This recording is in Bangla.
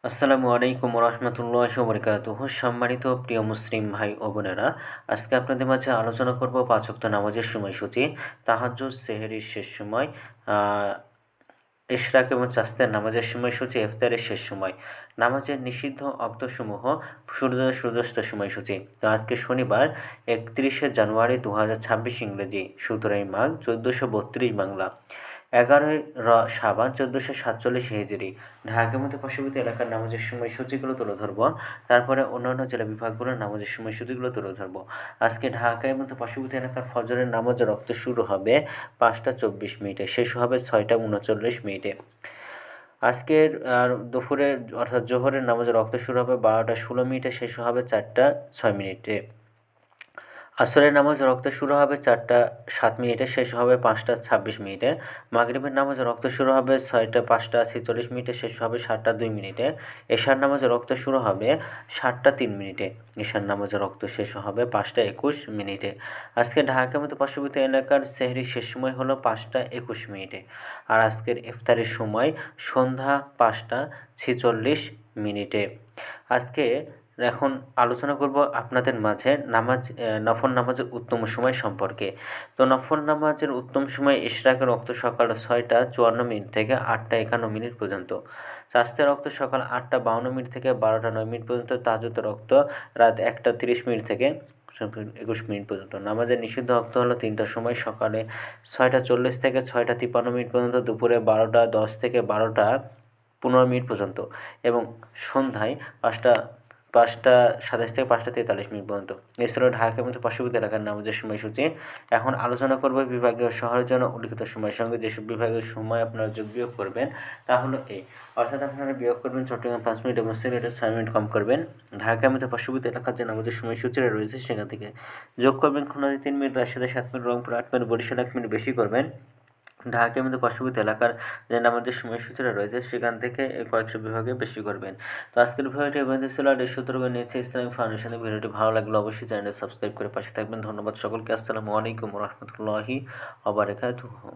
আসসালামু আলাইকুম রহমতুল্লাহি ওয়া বারাকাতুহু। সম্মানিত প্রিয় মুসলিম ভাই ও বোনেরা, আজকে আপনাদের মাঝে আলোচনা করব পাঁচ ওয়াক্ত নামাজের সময়সূচি, তাহাজ্জুদ, সেহরির শেষ সময়, ইশরাক এবং চাস্তের নামাজের সময়সূচি, ইফতারের শেষ সময়, নামাজের নিষিদ্ধ অক্তসমূহ, সূর্যাস্ত সময়সূচি। তো আজকে শনিবার 31শে জানুয়ারি 2026 ইংরেজি, 17ই মাঘ 1432 বাংলা, 11ই শাবান 1447 হিজরি। ঢাকার মধ্যে পার্শ্ববর্তী এলাকার নামাজের সময়সূচিগুলো তুলে ধরবো, তারপরে অন্যান্য জেলা বিভাগগুলোর নামাজের সময়সূচিগুলো তুলে ধরবো। আজকে ঢাকার মধ্যে পার্শ্ববর্তী এলাকার ফজরের নামাজের রক্ত শুরু হবে 5টা 24 মিনিটে, শেষ হবে 6টা 39 মিনিটে। আজকের দুপুরের অর্থাৎ জোহরের নামাজের রক্ত শুরু হবে 12টা 16 মিনিটে, শেষ হবে 4টা 6 মিনিটে। আসরের নামাজ রক্ত শুরু হবে 4টা 7 মিনিটে, শেষ হবে 5টা 26 মিনিটে। মাগরিবের নামাজ রক্ত শুরু হবে 5টা 46 মিনিটে, শেষ হবে 7টা 2 মিনিটে। এশার নামাজ রক্ত শুরু হবে 7টা 3 মিনিটে, এশার নামাজ রক্ত শেষ হবে 5টা 21 মিনিটে। আজকে ঢাকার মতো পার্শ্ববর্তী এলাকার সেহরির শেষ সময় হলো 5টা 21 মিনিটে। আর আজকের ইফতারের সময় সন্ধ্যা 5টা 46 মিনিটে। আজকে এখন আলোচনা করব আপনাদের মাঝে নফল নামাজের উত্তম সময় সম্পর্কে। তো নফল নামাজের উত্তম সময় ইশরাকের রক্ত সকাল 6টা 54 মিনিট থেকে 8টা 51 মিনিট পর্যন্ত, চাস্তের রক্ত সকাল 8টা 52 মিনিট থেকে 12টা 9 মিনিট পর্যন্ত, তাহাজ্জুদের রক্ত রাত 1টা 30 মিনিট থেকে 21 মিনিট পর্যন্ত। নামাজের নিষিদ্ধ রক্ত হলো 3টার সময়, সকালে 6টা 40 থেকে 6টা 53 মিনিট পর্যন্ত, দুপুরে 12টা 10 থেকে 12টা 15 মিনিট পর্যন্ত এবং সন্ধ্যায় 5টা 27 থেকে 5টা 43 মিনিট পর্যন্ত। এছাড়াও ঢাকার মধ্যে পার্শ্ববর্তী এলাকার নামাজের সময়সূচি। এখন আলোচনা করব বিভাগীয় শহরের জন্য উল্লিখিত সময়ের সঙ্গে যেসব বিভাগীয় সময় আপনারা যোগ বিয়োগ করবেন তা হলো এই, অর্থাৎ আপনারা বিয়োগ করবেন চট্টগ্রাম 5 মিনিট এবং সিলেটে 6 মিনিট কম করবেন। ঢাকার মধ্যে পার্শ্ববর্তী এলাকার যে নামাজের সময়সূচিটা রয়েছে সেখান থেকে যোগ করবেন খুলনাতে 3 মিনিট, রাজশাহীতে 7 minute, Rangpur 8 minute, Barishal 1 minute বেশি করবেন। ঢাকার মধ্যে পার্শ্ববর্তী এলাকার যে নামাজের সময়সূচিটা রয়েছে সেখান থেকে কয়েকশো বিভাগে বেশি করবেন। তো আজকের ভিডিওটি এভাবে ছিল, আর এই সূত্র নিয়েছে ইসলামিক ফাউন্ডেশনের। ভিডিওটি ভালো লাগলে অবশ্যই চ্যানেলটি সাবস্ক্রাইব করে পাশে থাকবেন। ধন্যবাদ সকলকে। আসসালামু আলাইকুম রহমতুল্লাহি ওয়া বারাকাতুহু।